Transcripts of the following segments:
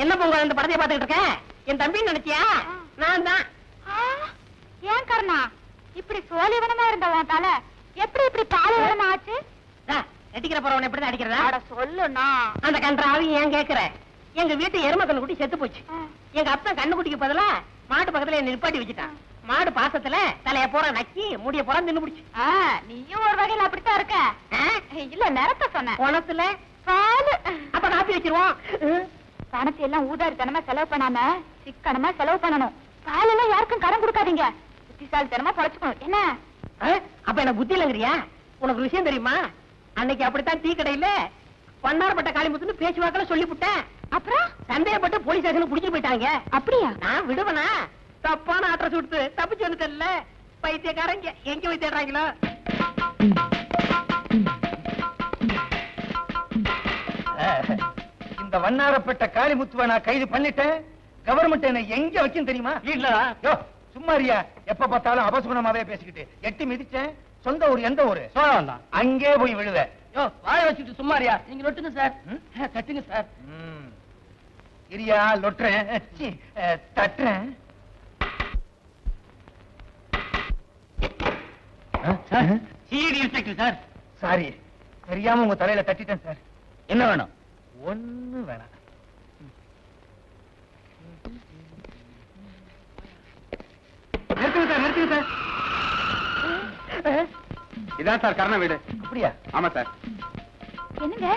என்ன பொங்கல் இந்த படத்தை பாத்துக்கிட்டு இருக்கேன்? என் தம்பி நினைச்சியா? நான் தான். ஏன் கர்ணா இப்படி சோழிவனமா இருந்தவன் தல எப்படி இப்படி பாலைவனம் ஆச்சு? நடிக்கிற போறவன் எப்படிதான் அடிக்கிறதா? சொல்லுண்ணா. அந்த கன்றாவி ஏன் கேக்குற? எங்க வீட்டு எரும கண்ணு குட்டி செத்து போச்சு. எங்க அப்பா கண்ணு குட்டிக்கு பதிலா மாட்டு பக்கத்துல என்ன நிப்பாட்டி வச்சுட்டான். மாடு பாசத்துல தலைய போற நக்கி முடிய போற தின்னு பிடிச்சு. நீயும் ஒரு வகையில அப்படித்தான் இருக்க. இல்ல நிறத்த சொன்ன குணத்துல பாலு. அப்ப காப்பி வச்சிருவோம். பணத்தை எல்லாம் ஊதாரித்தனமா செலவு பண்ணாம சிக்கனமா செலவு பண்ணணும். பாலெல்லாம் யாருக்கும் கடன் கொடுக்காதீங்க. புத்திசாலித்தனமா பொழைச்சுக்கணும். என்ன அப்ப என்ன புத்தி இல்லங்கிறியா? உனக்கு விஷயம் தெரியுமா? அன்னைக்கு அப்படித்தான் டீ கடையில வண்ணாரப்பட்ட காளிமுத்துன்னு பேச்சுவாக்கல சொல்லிவிட்டேன். அப்புறம் சந்தேகப்பட்டு போலீஸ் ஸ்டேஷனுக்கு புடிச்சிட்டு போயிட்டாங்க. அப்படியா? நான் விடுவனா? தப்பான அட்ரஸ் கொடுத்து தப்பிச்சு வந்துட்டல. பைத்தியக்காரங்க எங்க போய் தேடுறாங்களோ. இந்த வண்ணாரப்பட்ட காளிமுத்துவை நான் கைது பண்ணிட்டேன். கவர்மெண்ட் என்ன எங்க வச்சுன்னு தெரியுமா? இல்ல சும்மாரியா, எப்ப பார்த்தாலும் அபசுகுணமாவே பேசிக்கிட்டு. எட்டி மிதிச்சேன். சொந்த ஊர் எந்த ஊரு? அங்கே போய் விழுவ. வாழ வச்சுட்டு சும்மாரியா? நீங்க நொட்டுங்க சார். தட்டுங்க சார். இரியா லொட்டுறேன், தட்டுறேன். CID inspector sir. சாரி, தெரியாம உங்க தலையில தட்டிட்டேன் சார். என்ன வேணும்? ஒண்ணு வேணாம். நிறுத்துங்க சார், நிறுத்துங்க சார். இதான் சார் கர்ண வீடு. அப்படியா? ஆமா சார். என்னங்க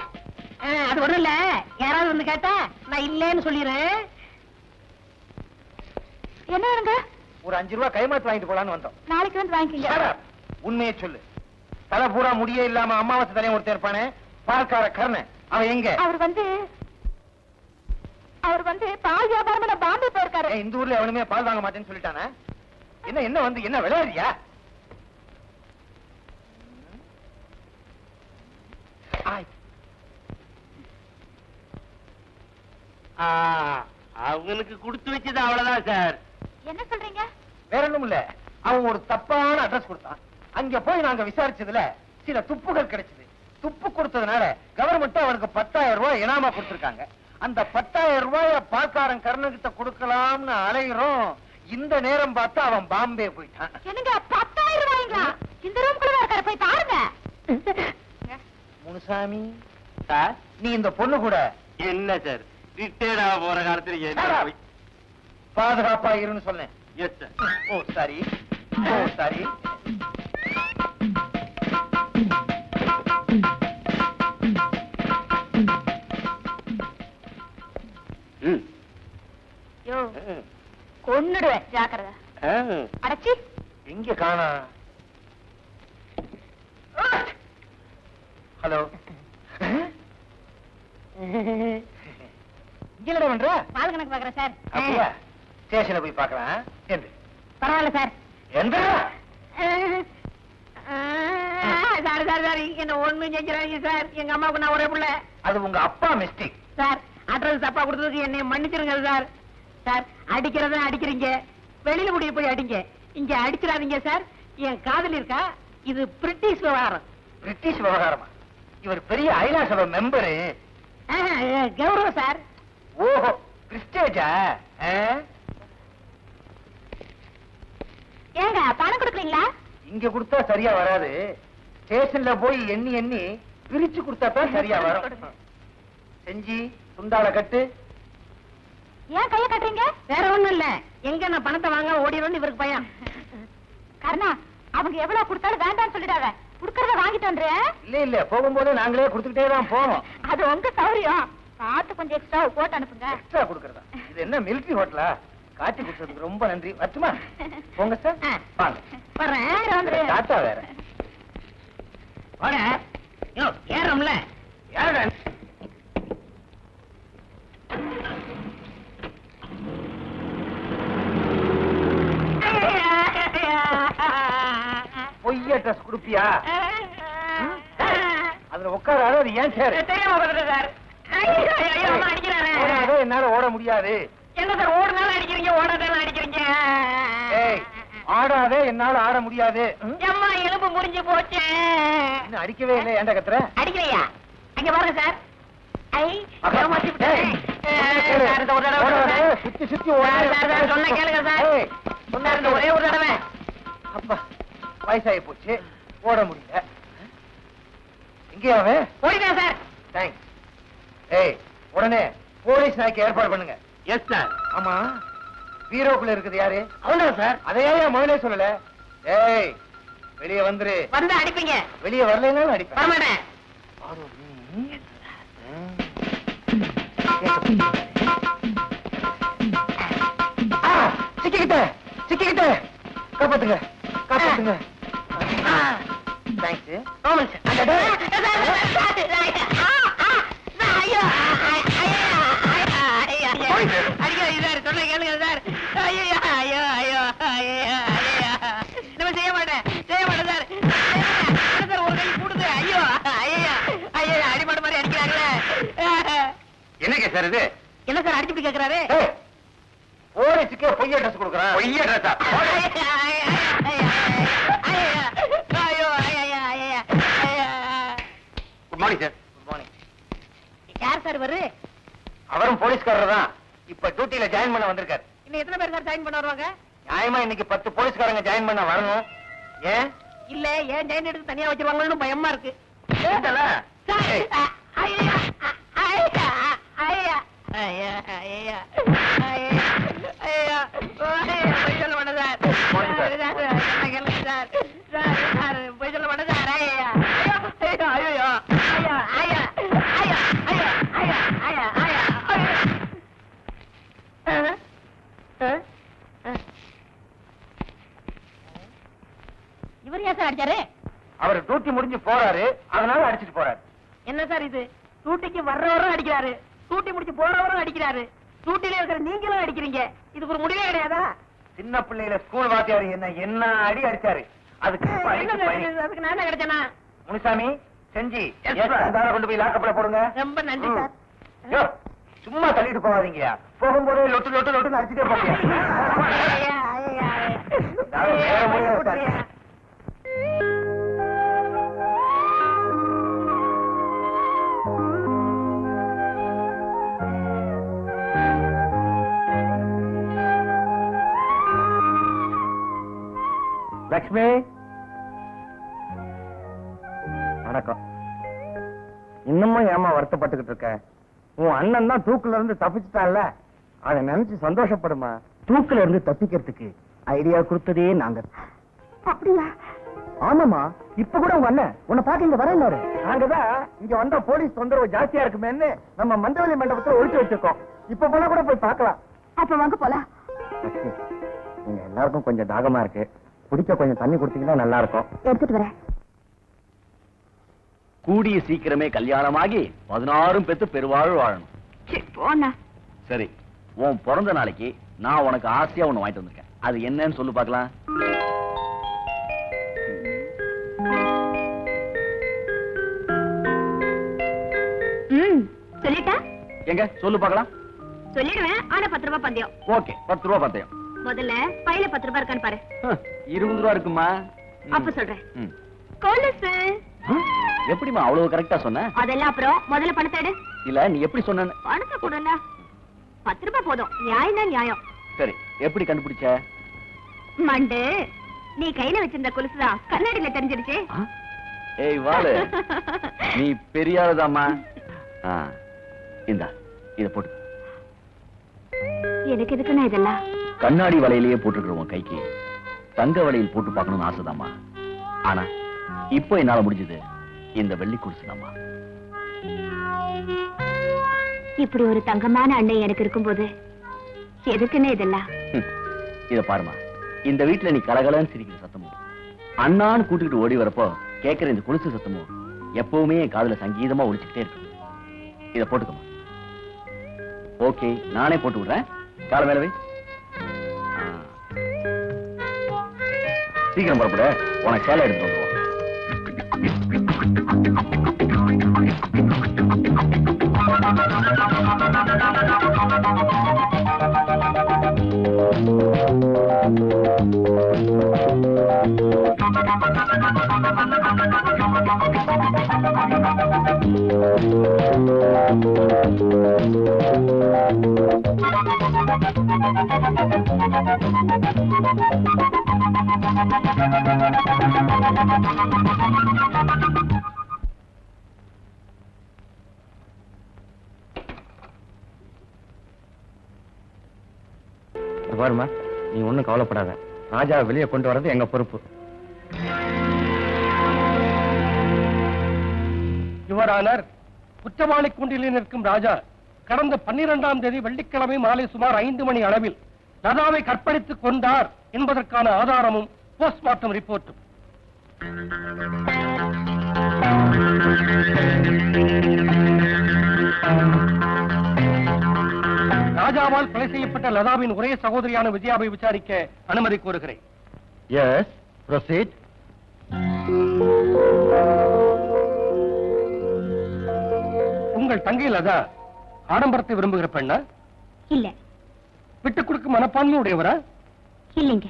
அது ஒண்ணும் இல்ல. யாராவது வந்து கேட்டா நான் இல்லேன்னு சொல்லிடுறேன். என்ன வேணுங்க? ஒரு 5 ரூபாய் கைமாத்து வாங்கிட்டு போலான்னு வந்தோம். நாளைக்கு வந்து வாங்கிக்கங்க. உண்மையை சொல்லு. தலை பூரா முடியே இல்லாம அமாவாசை தலையும் ஒருத்தர் இருப்பானே, பால்கார கர்ணன், அவன் எங்க? அவர் வந்து பால் வியாபாரம் பாம்பே போயிருக்காரு. இந்த ஊர்ல எவனுமே பால் வாங்க மாட்டேன்னு சொல்லிட்டானே. என்ன வந்து என்ன விளையாடுறியா? அவனுக்கு கொடுத்து வச்சது அவ்வளவுதான் சார். என்ன சொல்றீங்க? வேற ஒண்ணும் இல்ல. அவன் ஒரு தப்பான அட்ரஸ் கொடுத்தான். அங்க போய் நாங்க விசாரிச்சதுல சில துப்புகள் கிடைச்சது. துப்பு கொடுத்ததுனால கவர்மெண்ட் அவனுக்கு 10,000 ரூபாய் இனாமா கொடுத்திருக்காங்க. அந்த 10,000 ரூபாய பால்காரன் கர்ணகிட்ட கொடுக்கலாம்னு அலைகிறோம். இந்த நேரம் பார்த்து அவன் பாம்பே போயிட்டான். என்னங்க 10,000 ரூபாய்ங்களா? இந்த ரூம்குள்ள இருக்காரு, போய் பாருங்க. முனுசாமி சார், நீ இந்த பொண்ணு கூட என்ன சார் ரிட்டையர்ட் ஆக போற காலத்துல பாதுகாப்பா இருன்னு சொன்னேன். Yes sir. Oh sorry, oh sorry. யோ கொன்னுடுவேன், ஜாக்கிரதை. அடச்சி எங்க காணா? ஹலோ, இங்கடா பண்ற? பால் கணக்கு பாக்குறேன் சார். அப்படியா? ஸ்டேஷன்ல போய் பார்க்கலாம். என்று பரவாயில்ல சார். எந்த சாரி சாரி சாரி, என்ன ஒண்ணும் செஞ்சிடாதீங்க சார். எங்க அம்மாவுக்கு நான் ஒரே பிள்ளை. அது உங்க அப்பா மிஸ்டேக் சார். அட்ரஸ் தப்பா கொடுத்ததுக்கு என்னை மன்னிச்சிருங்க சார். சார், அடிக்கிறதா அடிக்கிறீங்க, வெளியில முடிய போய் அடிங்க, இங்க அடிச்சிடாதீங்க சார். என் காதல் இருக்கா? இது பிரிட்டிஷ் விவகாரம். பிரிட்டிஷ் விவகாரமா? இவர் பெரிய ஐநா சபை மெம்பரு. கௌரவம் சார். ஓஹோ, பிரிஸ்டேஜா? ஏங்க பணம் கொடுக்கலீங்களா? இங்க கொடுத்தா சரியா வராது. ஸ்டேஷன்ல போய் எண்ணி எண்ணி பிரிச்சு கொடுத்தா தான் சரியா வரும். செஞ்சி துண்டால கட்டு. ஏன் கைய கட்டுறீங்க? வேற ஒண்ணும் இல்ல, எங்க நான் பணத்தை வாங்க ஓடிடும் இவருக்கு பயம். கர்ணா, அவங்க எவ்வளவு கொடுத்தாலும் வேண்டாம்னு சொல்லிடாத. குடுக்கறத வாங்கிட்டு வந்துறேன். இல்ல இல்ல, போகும்போது நாங்களே கொடுத்துக்கிட்டே தான் போவோம். அது உங்க சௌரியம். பார்த்து கொஞ்சம் எக்ஸ்ட்ரா போட்டு அனுப்புங்க. எக்ஸ்ட்ரா கொடுக்கறதா? இது என்ன மிலிட்டரி ஹோட்டலா? காட்டி கொடுத்ததுக்கு ரொம்ப நன்றி. வரட்டுமா? போங்க சார். வாங்க. வர்றேன். டாட்டா. வேற வாங்க. ஏறோம்ல. யாருடா? பொய்ய ட்ரெஸ் குடுப்பியா? அதுல உட்காராத. அது ஏன் சேரு? சார். என்னால ஓட முடியாது. என்ன சார் ஓடுனாலும் அடிக்கிறீங்க, ஓடாதாலும் அடிக்கிறீங்க. ஆடாதே, என்னால ஆட முடியாது. அம்மா எலும்பு முறிஞ்சு போச்சு. இன்னும் அடிக்கவே இல்லை. ஏன்டா கத்துற? அடிக்கிறையா? அங்க பாருங்க சார். ஐ, ஏமாத்தி விட்டேன். சார், இந்த ஒரு தடவை சார். சுத்தி சுத்தி சார், சொன்ன கேளுங்க சார். சார், இந்த ஒரே ஒரு தடவை. அப்பா வயசாகி போச்சு, ஓட முடியல. எங்கேயா அவன்? ஓடிட்டேன் சார். தேங்க்ஸ். ஏய், உடனே போலீஸ் நாய்க்கு ஏற்பாடு பண்ணுங்க. Yes sir. ஆமா, பீரோக்குள்ள இருக்குது யாரு? அவன்தான் சார். அதையே முதலே சொல்லல. ஏய், வெளியே வந்துரு. வந்து அடிப்பீங்க. வெளியே வரலைன்னாலும் அடிப்பேன். வரமாட்டேன். சிக்கிக்கிட்டேன், சிக்கிக்கிட்டேன். காப்பாத்துங்க, காப்பாத்துங்க. தேங்க்ஸ். ஆமாம் சார். ஐயோ, அடிக்காதீங்க சார். சொன்ன கேளுங்க சார். ஐயோ, ஐயோ, ஐயோ, ஐயோ, ஐயோ. நம்ம செய்ய மாட்டேன், செய்ய மாட்டேன் சார். சார், ஒரு கை கூடுது. ஐயோ, ஐயோ, ஐயோ, அடிமாடு மாதிரி அடிக்கிறாங்களே. என்னங்க சார் இது? என்ன சார் அடிச்சு இப்படி கேட்கிறாரு? போலீஸுக்கே பொய்ய ட்ரெஸ் கொடுக்குறான். பொய்ய ட்ரெஸ்ஸா? Good morning sir. Good morning. யார் சார் இவரு? அவரும் போலீஸ்காரர் தான். இப்ப டியூட்டில ஜாயின் பண்ண வந்திருக்காரு. இன்னும் எத்தனை பேர் சார் ஜாயின் பண்ண வருவாங்க? நியாயமா இன்னைக்கு 10 போலீஸ்காரங்க ஜாயின் பண்ண வரணும். ஏன்? இல்ல, ஏன் ஜாயின் எடுத்து தனியா வச்சிருவாங்கன்னு பயமா இருக்கு. ஏண்டல? சார், ஏய், ஐயா, ஐயா, ஐயா, ஐயா, ஐயா, ஐயா, ஐயா, பொய் சொல்ல மாட்டேன் சார். போடுங்க சார். சார், என்ன கேளுங்க சார். சார், சார், பொய் சொல்ல மாட்டேன் சார். ஐயா, ஐயா, ஐயோ, ஐயா, ஐயா, ஐயா, ஐயா, ஐயா, ஐயா, ஐயா, ஐயா. இவர் ஏன் சார் அடிச்சாரு? அவர் டியூட்டி முடிஞ்சு போறாரு, அதனால அடிச்சிட்டு போறாரு. என்ன சார் இது? டூட்டிக்கு வர்றவரும் அடிக்கிறாரு, டூட்டி முடிச்சு போறவரும் அடிக்கிறாரு, டூட்டில இருக்கிற நீங்களும் அடிக்கிறீங்க. இதுக்கு ஒரு முடிவே கிடையாதா? சின்ன பிள்ளையில ஸ்கூல் வாத்தியார் என்ன அடி அடிச்சாரு. அதுக்கு இப்ப என்ன அடிக்கு சார் பயணி. இது? அதுக்கு நான் கிடைச்சனா? முனுசாமி, செஞ்சி, Yes, sir. அந்த கொண்டு போய் லாக்கப்ல போடுங்க. ரொம்ப நன்றி சார். யோ, சும்மா தள்ளிட்டு போகாதீங்க. போகும்போதே லொட்டு லொட்டு லொட்டுன்னு அடிச்சுட்டே போங்க. ஐயா, ஐயா, ஐயா. நான் வேற முடியாது சார். லக்ஷ்மி, வணக்கம். இன்னமும் ஏமா வருத்தப்பட்டுக்கிட்டு இருக்க? உன் அண்ணன் தான் தூக்குல இருந்து தப்பிச்சுட்டான்ல, அதை நினைச்சு சந்தோஷப்படுமா. தூக்குல இருந்து தப்பிக்கிறதுக்கு ஐடியா கொடுத்ததே நாங்க. அப்படியா? ஆமாமா, இப்ப கூட உங்க அண்ணன் உன்னை பாக்க இங்க வரலாரு. நாங்கதான் இங்க வந்தா போலீஸ் தொந்தரவு ஜாஸ்தியா இருக்குமேன்னு நம்ம மந்தவெளி மண்டபத்துல ஒழிச்சு வச்சிருக்கோம். இப்ப போல கூட போய் பார்க்கலாம். அப்ப வாங்க போலாம். லட்சுமி, நீங்க எல்லாருக்கும் கொஞ்சம் தாகமா இருக்கு, குடிக்க கொஞ்சம் தண்ணி கொடுத்தீங்கன்னா நல்லா இருக்கும். எடுத்துட்டு வரேன். கூடிய சீக்கிரமே கல்யாணமாகி 16 பெத்து பெருவாழ் வாழணும். போண்ணா. சரி, உன் பிறந்த நாளைக்கு நான் உனக்கு ஆசையா ஒண்ணு வாங்கிட்டு வந்திருக்கேன். அது என்னன்னு சொல்லு பார்க்கலாம். சொல்லிட்டா? எங்க சொல்லு பார்க்கலாம். சொல்லிடுவேன். ஆனா 10 ரூபாய் பந்தயம். ஓகே, 10 ரூபா பந்தயம். முதல்ல பையில 10 ரூபாய் இருக்கான்னு பாரு. 20 ரூபா இருக்குமா? அப்ப சொல்றேன். ம். கொலுசு. எப்படிமா அவ்வளவு கரெக்டா சொன்ன? அதெல்லாம் அப்புறம் முதல்ல பணத்தை எடு. இல்ல, நீ எப்படி சொன்ன? பணத்தை கொடுல. 10 ரூபாய் போதும். நியாயம் தான் நியாயம். சரி, எப்படி கண்டுபிடிச்ச? மண்டு, நீ கையில வச்சிருந்த கொலுசுதான் கண்ணாடியில தெரிஞ்சிருச்சு. ஆ? ஏய் வாளு, நீ பெரிய ஆளுதாம்மா. இந்தா, இத போட்டு. எனக்கு எதுக்குன்னா இதெல்லாம்? கண்ணாடி வலையிலேயே போட்டுக்கிற உன் கைக்கு தங்க வலையில் போட்டு பார்க்கணும்னு ஆசைதாம்மா. ஆனா இப்போ என்னால முடிஞ்சது இந்த வெள்ளி குடிசுதாம்மா. இப்படி ஒரு தங்கமான அண்ணன் எனக்கு இருக்கும்போது எதுக்குன்னு இதெல்லாம்? இத பாருமா, இந்த வீட்டுல நீ கலகலன்னு சிரிக்கிற சத்தமும் அண்ணான்னு கூட்டிக்கிட்டு ஓடி வரப்போ கேட்கிற இந்த குடிசு சத்தமும் எப்பவுமே என் காதுல சங்கீதமா ஒலிச்சுக்கிட்டே இருக்கு. இத போட்டுக்கமா. ஓகே, நானே போட்டு விடுறேன். கால மேல வை. சீக்கிரம் புறப்பட, உனக்கு சேலை எடுத்து வந்துருவோம். பாருமா, நீ ஒண்ணும் கவலைப்படாத. ராஜா வெளியே கொண்டு வர்றது எங்க பொறுப்பு. யுவரானர், குற்றவாளி கூண்டில் நிற்கும் ராஜா கடந்த 12ஆம் தேதி வெள்ளிக்கிழமை மாலை சுமார் 5 மணி அளவில் லதாவை கற்பழித்துக் கொண்டார் என்பதற்கான ஆதாரமும் போஸ்ட்மார்ட்டம் ரிப்போர்ட்டும். ராஜாவால் கொலை செய்யப்பட்ட லதாவின் ஒரே சகோதரியான விஜயாவை விசாரிக்க அனுமதி கோருகிறேன். Yes, proceed. உங்கள் தங்கை லதா ஆடம்பரத்தை விரும்புகிற பெண்ணா? இல்ல. விட்டுக் கொடுக்கும் மனப்பான்மை உடையவரா? இல்லைங்க,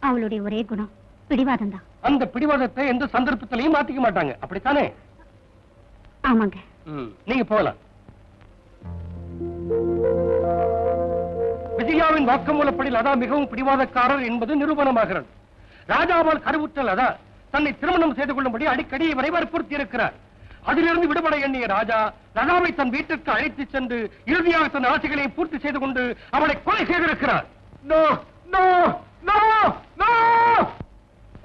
அவளுடைய ஒரே குணம் பிடிவாதம் தான். அந்த பிடிவாதத்தை எந்த சந்தர்ப்பத்திலையும் மாத்திக்க மாட்டாங்க, அப்படித்தானே? ஆமாங்க. நீங்க போகலாம். விஜயாவின் வாக்குமூலப்படி லதா மிகவும் பிடிவாதக்காரர் என்பது நிரூபணமாகிறது. ராஜாவால் கருவுற்ற லதா தன்னை திருமணம் செய்து கொள்ளும்படி அடிக்கடி இவரை வற்புறுத்தி இருக்கிறார். அதிலிருந்து விடுபட எண்ணிய ராஜா லதாவை தன் வீட்டிற்கு அழைத்து சென்று இறுதியாக தன் ஆசைகளை பூர்த்தி செய்து கொண்டு அவளை கொலை செய்திருக்கிறார்.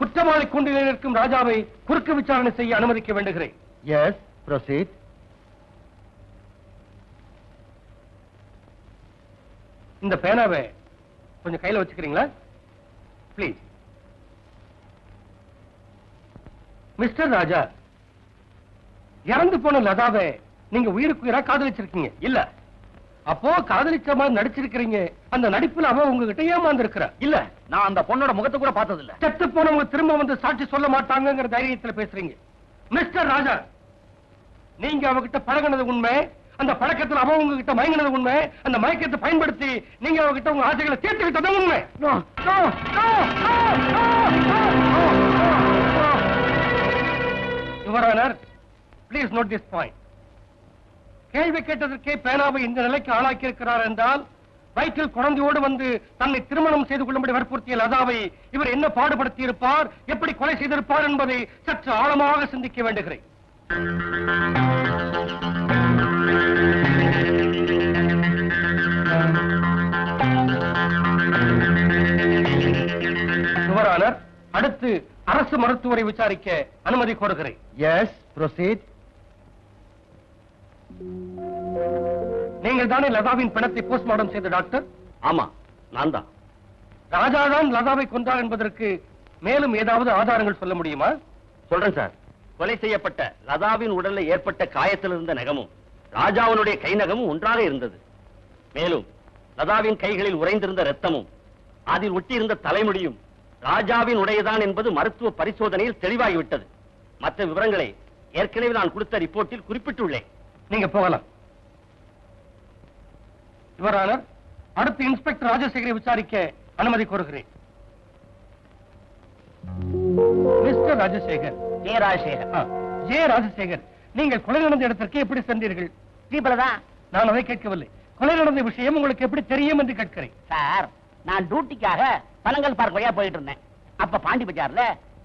குற்றவாளி கூண்டில் இருக்கும் ராஜாவை குறுக்கு விசாரணை செய்ய அனுமதிக்க வேண்டுகிறேன். Yes, proceed. இந்த பேனாவை கொஞ்சம் கையில வச்சுக்கிறீங்களா? பிளீஸ். மிஸ்டர் ராஜா, இறந்து போன லதாவை நீங்க உயிருக்கு உயிரா காதலிச்சிருக்கீங்க இல்ல? அப்போ காதலிச்ச மாதிரி நடிச்சிருக்கிறீங்க. அந்த நடிப்புல அவ உங்ககிட்ட ஏமாந்து இருக்கிற இல்ல, நான் அந்த பொண்ணோட முகத்தை கூட பார்த்தது இல்ல. செத்து போனவங்க திரும்ப வந்து சாட்சி சொல்ல மாட்டாங்கிற தைரியத்துல பேசுறீங்க. மிஸ்டர் ராஜா, நீங்க அவகிட்ட பழகினது உண்மை, அந்த பழக்கத்துல அவ உங்ககிட்ட மயங்கினது உண்மை, அந்த மயக்கத்தை பயன்படுத்தி நீங்க அவகிட்ட உங்க ஆசைகளை தீர்த்து விட்டது உண்மை. Your honour, please note this point. கேள்வி கேட்டதற்கே பேனாவை இந்த நிலைக்கு ஆளாக்கி இருக்கிறார் என்றால், வயிற்றில் குழந்தையோடு வந்து தன்னை திருமணம் செய்து கொள்ளும்படி வற்புறுத்திய லதாவை இவர் என்ன பாடுபடுத்தி இருப்பார், எப்படி கொலை செய்திருப்பார் என்பதை சற்று ஆழமாக சிந்திக்க வேண்டுகிறேன். யுவரானர், அடுத்து அரசு மருத்துவரை விசாரிக்க அனுமதி கோருகிறேன். Yes, proceed. நீங்கள் தானே லதாவின் பிணத்தை போஸ்ட்மார்ட்டம் செய்த டாக்டர்? ஆமா, நான் தான். ராஜாதான் லதாவை கொன்றார் என்பதற்கு மேலும் ஏதாவது ஆதாரங்கள் சொல்ல முடியுமா? சொல்றேன் சார். கொலை செய்யப்பட்ட லதாவின் உடலில் ஏற்பட்ட காயத்தில் இருந்த நகமும் ராஜாவினுடைய கை நகமும் ஒன்றாக இருந்தது. மேலும் லதாவின் கைகளில் உறைந்திருந்த ரத்தமும் அதில் ஒட்டியிருந்த தலைமுடியும் ராஜாவின் உடையதான் என்பது மருத்துவ பரிசோதனையில் தெளிவாகிவிட்டது. மற்ற விவரங்களை ஏற்கனவே நான் கொடுத்த ரிப்போர்ட்டில் குறிப்பிட்டுள்ளேன். நீங்க போகலாம். யுவரானர், அடுத்து இன்ஸ்பெக்டர் ராஜசேகரை விசாரிக்க அனுமதி கோருகிறேன். Mister Rajasekar. J Rajasekar. J Rajasekar, நீங்கள் கொலை நடந்த இடத்திற்கு எப்படி சென்றீர்கள்? ஜீப்லதான். நான் அதை கேட்கவில்லை. கொலை நடந்த விஷயம் உங்களுக்கு எப்படி தெரியும் என்று கேட்கிறேன். சார், நான் டியூட்டிக்காக பனங்கல் பார்க் வழியா போயிட்டு இருந்தேன். அப்ப பாண்டி பஜார்ல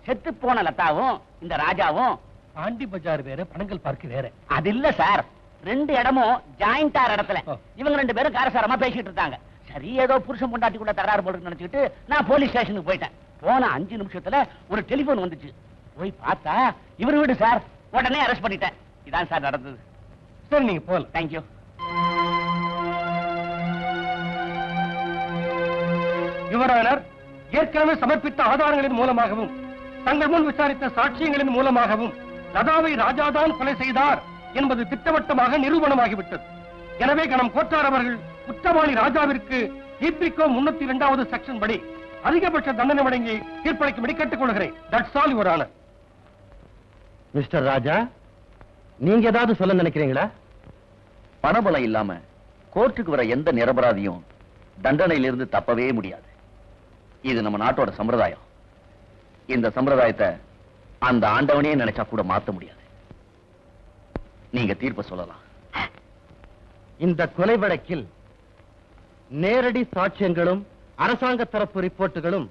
செத்து போன லதாவும் இந்த ராஜாவும். பாண்டி பஜார் வேற, பனங்கல் பார்க் வேற. அது இல்ல சார், 2 இடமும் ஜாயிண்ட் ஆற இடத்துல இவங்க 2 பேரும் காரசாரமா பேசிட்டு இருந்தாங்க. சரி, ஏதோ புருஷன் பொண்டாட்டிக்குள்ள தகராறு போட்டு நினைச்சிட்டு நான் போலீஸ் ஸ்டேஷனுக்கு போயிட்டேன். போன 5 நிமிஷத்துல ஒரு டெலிபோன் வந்துச்சு. போய் பார்த்தா இவர் வீடு சார். உடனே அரெஸ்ட் பண்ணிட்டேன். இதான் சார் நடந்தது. சரி, நீங்க போகலாம். தேங்க்யூ. யுவரானர், ஏற்கனவே சமர்ப்பித்த ஆதாரங்களின் மூலமாகவும் தங்கள் முன் விசாரித்த சாட்சியங்களின் மூலமாகவும் லதாவை ராஜாதான் கொலை செய்தார் என்பது திட்டவட்டமாக நிரூபணமாகிவிட்டது. எனவே கணம் கோட்டார் அவர்கள் குற்றவாளி ராஜாவிற்கு இபிகோ 302வது செக்ஷன் படி அதிகபட்ச தண்டனை வழங்கி தீர்ப்பளிக்கும்படி கேட்டுக்கொள்கிறேன். That's all Your Honour. மிஸ்டர் ராஜா, நீங்க ஏதாவது சொல்ல நினைக்கிறீங்களா? பணபலம் இல்லாம கோர்ட்டுக்கு வர எந்த நிரபராதியும் தண்டனையிலிருந்து தப்பவே முடியாது. இது நம்ம நாட்டோட சம்பிரதாயம். இந்த சம்பிரதாயத்தை அந்த ஆண்டவனே நினைச்சா கூட மாத்த முடியாது. நீங்க தீர்ப்பு சொல்லலாம். இந்த கொலை வழக்கில் நேரடி சாட்சியங்களும் அரசாங்க தரப்பு ரிப்போர்ட்டுகளும்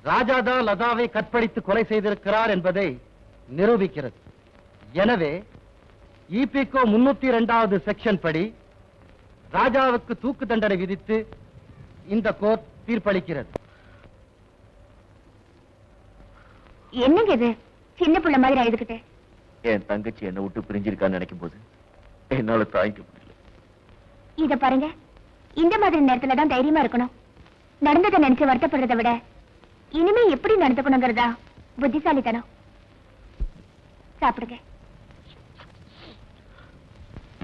ராஜாதான் லதாவை கற்பழித்து கொலை செய்திருக்கிறார் என்பதை நிரூபிக்கிறது. எனவே இபிகோ 302வது செக்ஷன் படி ராஜாவுக்கு தூக்கு தண்டனை விதித்து இந்த கோர்ட் தீர்ப்பளிக்கிறது. என்னங்க இது சின்ன பிள்ளை மாதிரி அழுதுகிட்டு? என் தங்கச்சி என்னை விட்டு பிரிஞ்சிருக்கான்னு நினைக்கும் போது என்னால தாங்கிக்க முடியல. இத பாருங்க, இந்த மாதிரி நேரத்துல தான் தைரியமா இருக்கணும். நடந்ததை நினைச்சு வருத்தப்படுறதை விட இனிமே எப்படி நடந்துக்கணுங்கிறதா புத்திசாலித்தனம். சாப்பிடுங்க.